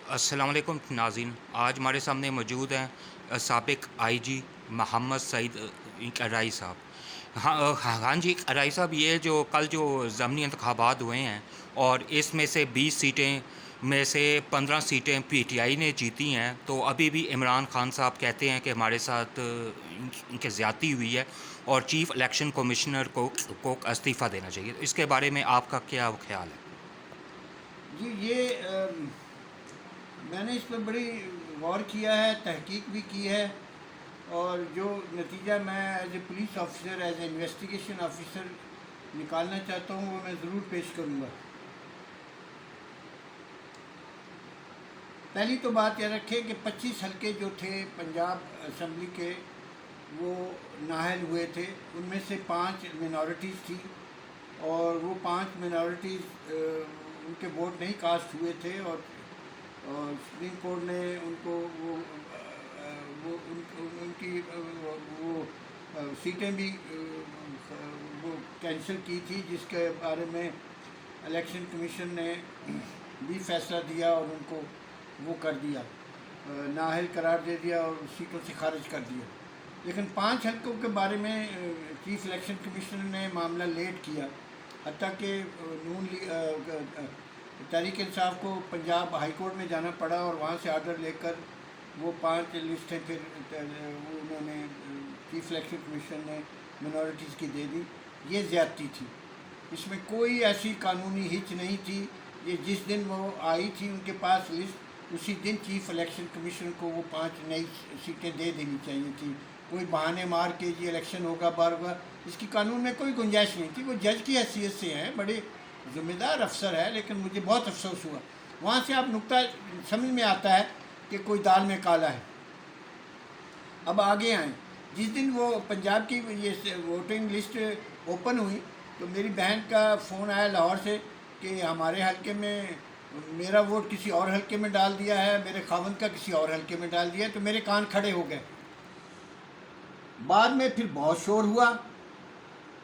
السلام علیکم ناظرین، آج ہمارے سامنے موجود ہیں سابق آئی جی محمد سعید ارائی صاحب۔ ہاں جی ارائی صاحب، یہ جو کل جو ضمنی انتخابات ہوئے ہیں اور اس میں سے 20 سیٹیں میں سے 15 سیٹیں پی ٹی آئی نے جیتی ہیں، تو ابھی بھی عمران خان صاحب کہتے ہیں کہ ہمارے ساتھ ان کے زیادتی ہوئی ہے اور چیف الیکشن کمشنر کو استعفیٰ دینا چاہیے۔ اس کے بارے میں آپ کا کیا خیال ہے؟ جی میں نے اس پہ بڑی غور کیا ہے، تحقیق بھی کی ہے، اور جو نتیجہ میں as a police officer, as a investigation officer نکالنا چاہتا ہوں وہ میں ضرور پیش کروں گا۔ پہلی تو بات یہ رکھیں کہ 25 حلقے جو تھے پنجاب اسمبلی کے، وہ نااہل ہوئے تھے، ان میں سے 5 مینارٹیز تھی، اور وہ 5 مینارٹیز ان کے ووٹ نہیں کاسٹ ہوئے تھے، اور سپریم کورٹ نے ان کو ان کی وہ سیٹیں بھی وہ کینسل کی تھی، جس کے بارے میں الیکشن کمیشن نے بھی فیصلہ دیا اور ان کو وہ کر دیا، نااہل قرار دے دیا اور سیٹوں سے خارج کر دیا۔ لیکن 5 حلقوں کے بارے میں چیف الیکشن کمیشنر نے معاملہ لیٹ کیا، حتیٰ کہ تحریک انصاف کو پنجاب ہائی کورٹ میں جانا پڑا اور وہاں سے آرڈر لے کر وہ 5 لسٹیں پھر انہوں نے چیف الیکشن کمیشن نے منورٹیز کی دے دی۔ یہ زیادتی تھی، اس میں کوئی ایسی قانونی ہچ نہیں تھی۔ یہ جس دن وہ آئی تھی ان کے پاس لسٹ، اسی دن چیف الیکشن کمیشن کو وہ 5 نئی سیٹیں دے دینی چاہیے تھی۔ کوئی بہانے مار کے یہ الیکشن ہوگا بار ہوگا، اس کی قانون میں کوئی گنجائش نہیں تھی۔ وہ جج کی حیثیت سے ہیں، بڑے ذمہ دار افسر ہے، لیکن مجھے بہت افسوس ہوا۔ وہاں سے آپ نقطہ سمجھ میں آتا ہے کہ کوئی دال میں کالا ہے۔ اب آگے آئیں، جس دن وہ پنجاب کی یہ ووٹنگ لسٹ اوپن ہوئی تو میری بہن کا فون آیا لاہور سے کہ ہمارے حلقے میں میرا ووٹ کسی اور حلقے میں ڈال دیا ہے، میرے خاوند کا کسی اور حلقے میں ڈال دیا ہے، تو میرے کان کھڑے ہو گئے۔ بعد میں پھر بہت شور ہوا،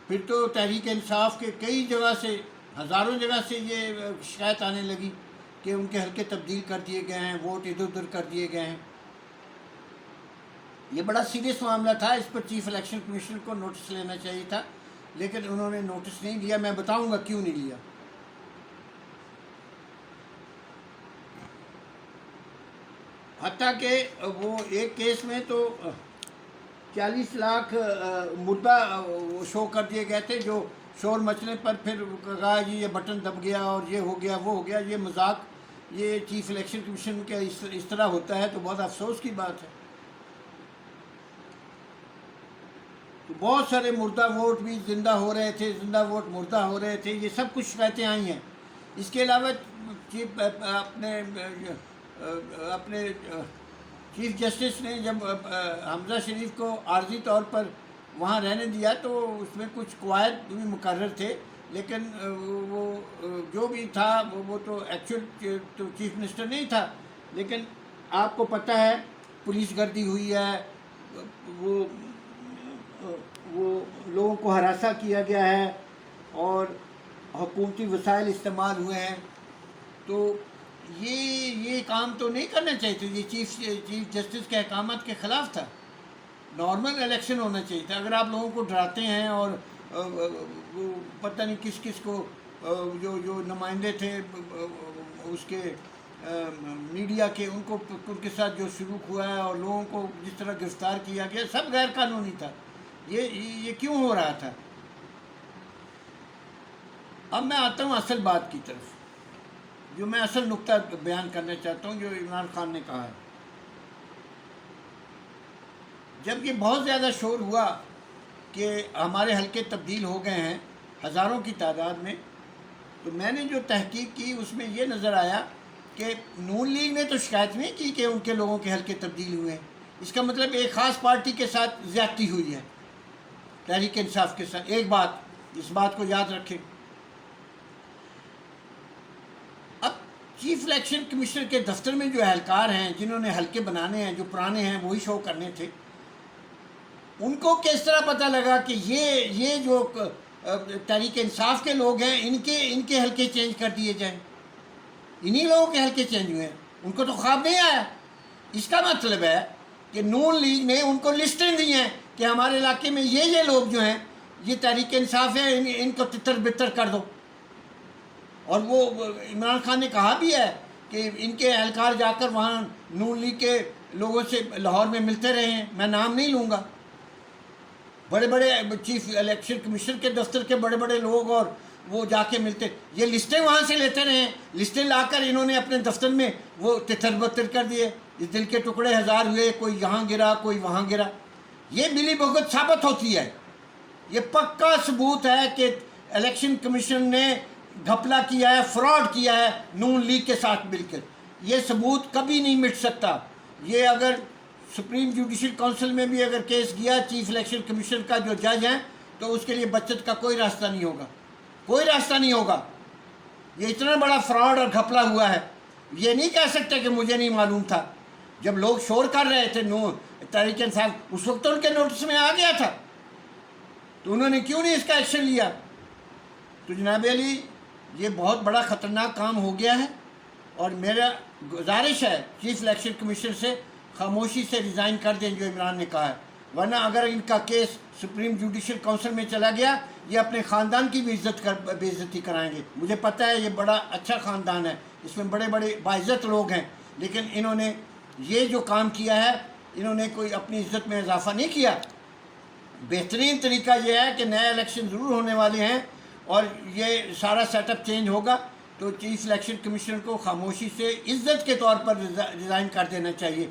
پھر تو تحریک انصاف کے کئی جگہ سے، ہزاروں جگہ سے یہ شکایت آنے لگی کہ ان کے حلقے تبدیل کر دیے گئے ہیں، ووٹ ادھر ادھر کر دیے گئے ہیں۔ یہ بڑا سیریس معاملہ تھا، اس پر چیف الیکشن کمیشن کو نوٹس لینا چاہیے تھا، لیکن انہوں نے نوٹس نہیں لیا۔ میں بتاؤں گا کیوں نہیں لیا۔ حتیٰ کہ وہ ایک کیس میں تو 40 لاکھ مردہ شو کر دیے گئے تھے، جو شور مچنے پر پھر کہا جی یہ بٹن دب گیا اور یہ ہو گیا وہ ہو گیا۔ یہ مذاق یہ چیف الیکشن کمیشن کا اس طرح ہوتا ہے تو بہت افسوس کی بات ہے۔ تو بہت سارے مردہ ووٹ بھی زندہ ہو رہے تھے، زندہ ووٹ مردہ ہو رہے تھے، یہ سب کچھ شکایتیں آئی ہیں۔ اس کے علاوہ اپنے چیف جسٹس نے جب حمزہ شریف کو عارضی طور پر وہاں رہنے دیا تو اس میں کچھ قواعد بھی مقرر تھے، لیکن وہ جو بھی تھا وہ تو ایکچوئل تو چیف منسٹر نہیں تھا، لیکن آپ کو پتہ ہے پولیس گردی ہوئی ہے، وہ لوگوں کو ہراساں کیا گیا ہے اور حکومتی وسائل استعمال ہوئے ہیں، تو یہ کام تو نہیں کرنا چاہیے تھا۔ یہ چیف جسٹس کے احکامات کے خلاف تھا۔ نارمل الیکشن ہونا چاہیے تھا۔ اگر آپ لوگوں کو ڈراتے ہیں اور پتہ نہیں کس کس کو جو نمائندے تھے اس کے میڈیا کے، ان کے ساتھ جو سلوک ہوا ہے اور لوگوں کو جس طرح گرفتار کیا گیا، سب غیر قانونی تھا۔ یہ کیوں ہو رہا تھا؟ اب میں آتا ہوں اصل بات کی طرف، جو میں اصل نقطہ بیان کرنا چاہتا ہوں جو عمران خان نے کہا ہے۔ جب یہ بہت زیادہ شور ہوا کہ ہمارے حلقے تبدیل ہو گئے ہیں ہزاروں کی تعداد میں، تو میں نے جو تحقیق کی اس میں یہ نظر آیا کہ نون لیگ نے تو شکایت نہیں کی کہ ان کے لوگوں کے حلقے تبدیل ہوئے ہیں۔ اس کا مطلب ایک خاص پارٹی کے ساتھ زیادتی ہوئی ہے، تحریک انصاف کے ساتھ۔ ایک بات، اس بات کو یاد رکھیں۔ اب چیف الیکشن کمشنر کے دفتر میں جو اہلکار ہیں جنہوں نے حلقے بنانے ہیں، جو پرانے ہیں وہی شو کرنے تھے، ان کو کس طرح پتہ لگا کہ یہ جو تحریک انصاف کے لوگ ہیں ان کے حلقے چینج کر دیے جائیں؟ انہی لوگوں کے حلقے چینج ہوئے ہیں۔ ان کو تو خواب نہیں آیا. اس کا مطلب ہے کہ نون لیگ نے ان کو لسٹیں دی ہیں کہ ہمارے علاقے میں یہ لوگ جو ہیں یہ تحریک انصاف ہیں, ان کو تتر بتر کر دو. اور وہ عمران خان نے کہا بھی ہے کہ ان کے اہلکار جا کر وہاں نون لیگ کے لوگوں سے لاہور میں ملتے رہے ہیں, میں نام نہیں لوں گا. بڑے بڑے چیف الیکشن کمیشن کے دفتر کے بڑے بڑے لوگ اور وہ جا کے ملتے, یہ لسٹیں وہاں سے لیتے رہے ہیں. لسٹیں لا کر انہوں نے اپنے دفتر میں وہ تتر بتر کر دیے. اس دل کے ٹکڑے ہزار ہوئے, کوئی یہاں گرا کوئی وہاں گرا. یہ ملی بھگت ثابت ہوتی ہے. یہ پکا ثبوت ہے کہ الیکشن کمیشن نے گھپلا کیا ہے, فراڈ کیا ہے نون لیگ کے ساتھ مل کر. یہ ثبوت کبھی نہیں مٹ سکتا. یہ اگر سپریم جوڈیشل کونسل میں بھی اگر کیس گیا چیف الیکشن کمیشن کا جو جج ہیں تو اس کے لیے بچت کا کوئی راستہ نہیں ہوگا, کوئی راستہ نہیں ہوگا. یہ اتنا بڑا فراڈ اور گھپلا ہوا ہے. یہ نہیں کہہ سکتے کہ مجھے نہیں معلوم تھا. جب لوگ شور کر رہے تھے تحریک انصاف, اس وقت تو ان کے نوٹس میں آ گیا تھا, تو انہوں نے کیوں نہیں اس کا ایکشن لیا؟ تو جناب علی یہ بہت بڑا خطرناک کام ہو گیا ہے, اور میرا گزارش ہے چیف الیکشن کمیشن سے خاموشی سے ریزائن کر دیں جو عمران نے کہا ہے. ورنہ اگر ان کا کیس سپریم جوڈیشل کونسل میں چلا گیا یہ اپنے خاندان کی بھی بے عزتی کرائیں گے. مجھے پتہ ہے یہ بڑا اچھا خاندان ہے, اس میں بڑے بڑے باعزت لوگ ہیں, لیکن انہوں نے یہ جو کام کیا ہے انہوں نے کوئی اپنی عزت میں اضافہ نہیں کیا. بہترین طریقہ یہ ہے کہ نئے الیکشن ضرور ہونے والے ہیں اور یہ سارا سیٹ اپ چینج ہوگا, تو چیف الیکشن کمیشنر کو خاموشی سے عزت کے طور پر ریزائن کر دینا چاہیے.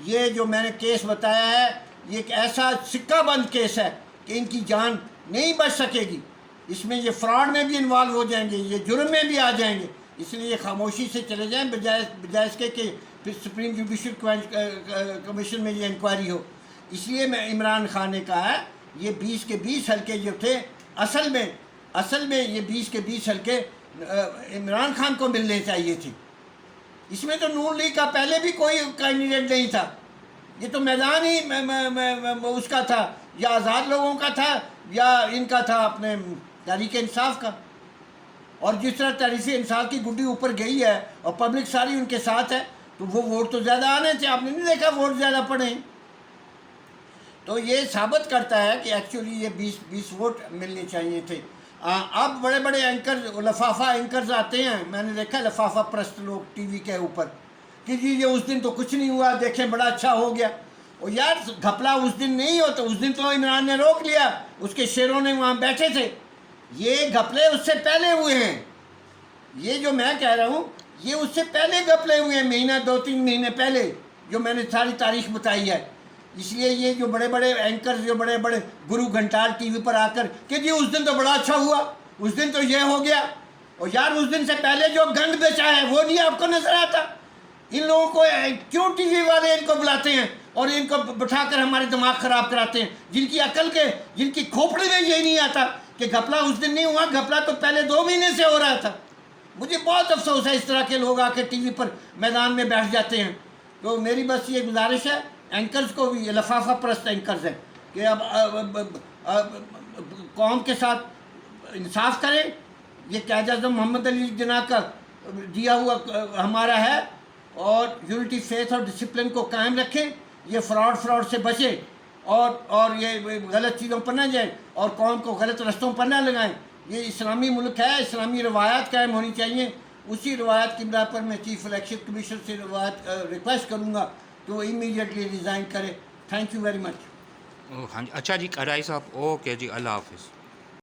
یہ جو میں نے کیس بتایا ہے یہ ایک ایسا سکہ بند کیس ہے کہ ان کی جان نہیں بچ سکے گی. اس میں یہ فراڈ میں بھی انوالو ہو جائیں گے, یہ جرم میں بھی آ جائیں گے. اس لیے یہ خاموشی سے چلے جائیں بجائے اس کے کہ پھر سپریم جوڈیشل کمیشن میں یہ انکوائری ہو. اس لیے میں عمران خان نے کہا ہے یہ 20 کے 20 حلقے جو تھے اصل میں یہ 20 کے 20 حلقے عمران خان کو ملنے چاہیے تھے. اس میں تو نون لیگ کا پہلے بھی کوئی کینڈیڈیٹ نہیں تھا. یہ تو میدان ہی اس کا تھا, یا آزاد لوگوں کا تھا یا ان کا تھا اپنے تحریک انصاف کا. اور جس طرح تحریک انصاف کی گڈی اوپر گئی ہے اور پبلک ساری ان کے ساتھ ہے تو وہ ووٹ تو زیادہ آنے تھے. آپ نے نہیں دیکھا ووٹ زیادہ پڑے. تو یہ ثابت کرتا ہے کہ ایکچولی یہ 20 ووٹ ملنے چاہیے تھے. اب بڑے بڑے اینکرز لفافہ اینکرز آتے ہیں, میں نے دیکھا لفافہ پرست لوگ ٹی وی کے اوپر کہ جی یہ اس دن تو کچھ نہیں ہوا, دیکھیں بڑا اچھا ہو گیا. اور یار گھپلا اس دن نہیں ہوتا, اس دن تو عمران نے روک لیا, اس کے شیروں نے وہاں بیٹھے تھے. یہ گھپلے اس سے پہلے ہوئے ہیں. یہ جو میں کہہ رہا ہوں یہ اس سے پہلے گھپلے ہوئے ہیں, مہینہ 2-3 مہینے پہلے, جو میں نے ساری تاریخ بتائی ہے. اس لیے یہ جو بڑے بڑے اینکرز جو بڑے بڑے گرو گھنٹال ٹی وی پر آ کر کہ جی اس دن تو بڑا اچھا ہوا, اس دن تو یہ ہو گیا. اور یار اس دن سے پہلے جو گند بیچا ہے وہ نہیں آپ کو نظر آتا؟ ان لوگوں کو کیوں ٹی وی والے ان کو بلاتے ہیں اور ان کو بٹھا کر ہمارے دماغ خراب کراتے ہیں, جن کی عقل کے جن کی کھوپڑی میں یہ نہیں آتا کہ گھپلا اس دن نہیں ہوا, گھپلا تو پہلے 2 مہینے سے ہو رہا تھا. مجھے بہت افسوس ہے اس طرح کے لوگ آ کے ٹی وی پر میدان میں بیٹھ جاتے ہیں. تو میری بس یہ گزارش ہے اینکرز کو بھی, یہ لفافہ پرست اینکرز ہیں, کہ اب قوم کے ساتھ انصاف کریں. یہ قائد اعظم محمد علی جناح کا دیا ہوا ہمارا ہے, اور یونٹی فیتھ اور ڈسپلن کو قائم رکھیں. یہ فراڈ سے بچیں اور یہ غلط چیزوں پر نہ جائیں اور قوم کو غلط رستوں پر نہ لگائیں. یہ اسلامی ملک ہے, اسلامی روایات قائم ہونی چاہیے. اسی روایت کی بنا پر میں چیف الیکشن کمیشن سے ریکویسٹ کروں گا کہ وہ امیڈیٹلی ریزائن کرے. Thank you very much. ہاں جی, اچھا جی قرائے صاحب, اوکے جی, اللہ حافظ.